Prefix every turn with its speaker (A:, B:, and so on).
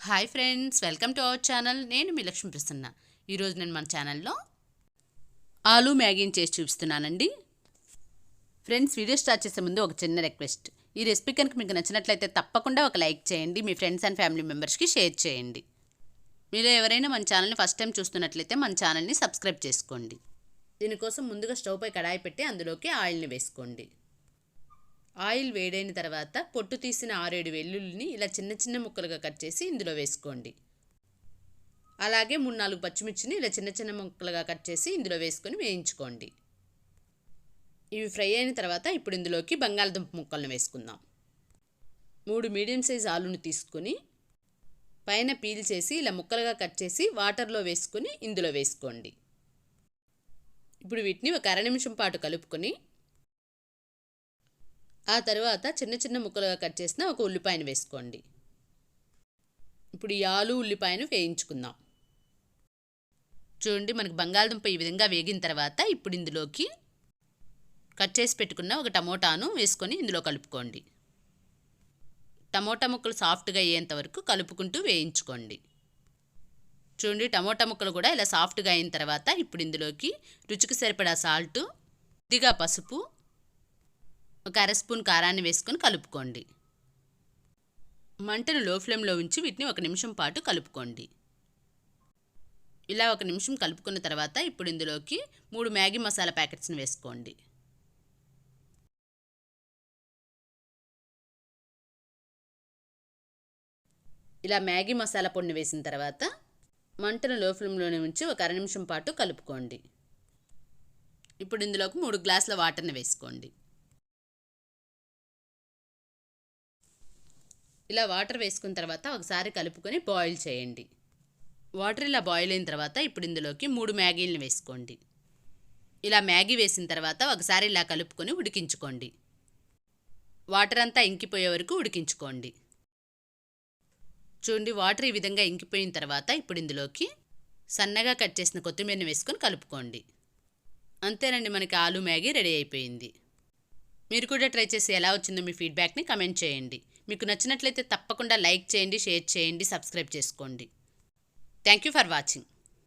A: Hi friends, welcome to our channel. నేను మీ లక్ష్మి ప్రసన్న. ఈరోజు నేను మన ఛానల్లో ఆలూ మ్యాగీని చేసి చూపిస్తున్నానండి. ఫ్రెండ్స్, వీడియో స్టార్ట్ చేసే ముందు ఒక చిన్న రిక్వెస్ట్. ఈ రెసిపీ కనుక మీకు నచ్చినట్లయితే తప్పకుండా ఒక లైక్ చేయండి. మీ ఫ్రెండ్స్ అండ్ ఫ్యామిలీ మెంబర్స్కి షేర్ చేయండి. మీరు ఎవరైనా మన ఛానల్ని ఫస్ట్ టైం చూస్తున్నట్లయితే మన ఛానల్ని సబ్స్క్రైబ్ చేసుకోండి. దీనికోసం ముందుగా స్టవ్ పై కడాయి పెట్టి అందులోకి ఆయిల్ని వేసుకోండి. ఆయిల్ వేడైన తర్వాత పొట్టు తీసిన 6-7 వెల్లుల్లిని ఇలా చిన్న చిన్న ముక్కలుగా కట్ చేసి ఇందులో వేసుకోండి. అలాగే 3-4 పచ్చిమిర్చిని ఇలా చిన్న చిన్న ముక్కలుగా కట్ చేసి ఇందులో వేసుకొని వేయించుకోండి. ఇవి ఫ్రై అయిన తర్వాత ఇప్పుడు ఇందులోకి బంగాళదుంప ముక్కలను వేసుకుందాం. 3 మీడియం సైజ్ ఆలుని తీసుకొని పైన పీల్ చేసి ఇలా ముక్కలుగా కట్ చేసి వాటర్లో వేసుకొని ఇందులో వేసుకోండి. ఇప్పుడు వీటిని ఒక అర నిమిషం పాటు కలుపుకొని ఆ తర్వాత చిన్న చిన్న ముక్కలుగా కట్ చేసిన ఒక ఉల్లిపాయను వేసుకోండి. ఇప్పుడు ఈ ఆలు ఉల్లిపాయను వేయించుకుందాం. చూడండి, మనకు బంగాళదుంప ఈ విధంగా వేగిన తర్వాత ఇప్పుడు ఇందులోకి కట్ చేసి పెట్టుకున్న ఒక టమోటాను వేసుకొని ఇందులో కలుపుకోండి. టమోటా ముక్కలు సాఫ్ట్గా అయ్యేంత వరకు కలుపుకుంటూ వేయించుకోండి. చూడండి, టమోటా ముక్కలు కూడా ఇలా సాఫ్ట్గా అయిన తర్వాత ఇప్పుడు ఇందులోకి రుచికి సరిపడా సాల్టు, కొద్దిగా పసుపు, ఒక అర స్పూన్ కారాన్ని వేసుకొని కలుపుకోండి. మంటను లో ఫ్లేమ్లో ఉంచి వీటిని 1 నిమిషం పాటు కలుపుకోండి. ఇలా 1 నిమిషం కలుపుకున్న తర్వాత ఇప్పుడు ఇందులోకి 3 మ్యాగీ మసాలా ప్యాకెట్స్ని వేసుకోండి. ఇలా మ్యాగీ మసాలా పొడిని వేసిన తర్వాత మంటను లో ఫ్లేమ్లోనే ఉంచి ఒక అర నిమిషం పాటు కలుపుకోండి. ఇప్పుడు ఇందులోకి 3 గ్లాసుల వాటర్ని వేసుకోండి. ఇలా వాటర్ వేసుకున్న తర్వాత ఒకసారి కలుపుకొని బాయిల్ చేయండి. వాటర్ ఇలా బాయిల్ అయిన తర్వాత ఇప్పుడు ఇందులోకి 3 మ్యాగీలను వేసుకోండి. ఇలా మ్యాగీ వేసిన తర్వాత ఒకసారి ఇలా కలుపుకొని ఉడికించుకోండి. వాటర్ అంతా ఇంకిపోయే వరకు ఉడికించుకోండి. చూడండి, వాటర్ ఈ విధంగా ఇంకిపోయిన తర్వాత ఇప్పుడు ఇందులోకి సన్నగా కట్ చేసిన కొత్తిమీరని వేసుకొని కలుపుకోండి. అంతేనండి, మనకి ఆలూ మ్యాగీ రెడీ అయిపోయింది. మీరు కూడా ట్రై చేసి ఎలా వచ్చిందో మీ ఫీడ్బ్యాక్ని కమెంట్ చేయండి. మీకు నచ్చినట్లయితే తప్పకుండా లైక్ చేయండి, షేర్ చేయండి, సబ్స్క్రైబ్ చేసుకోండి. Thank you for watching.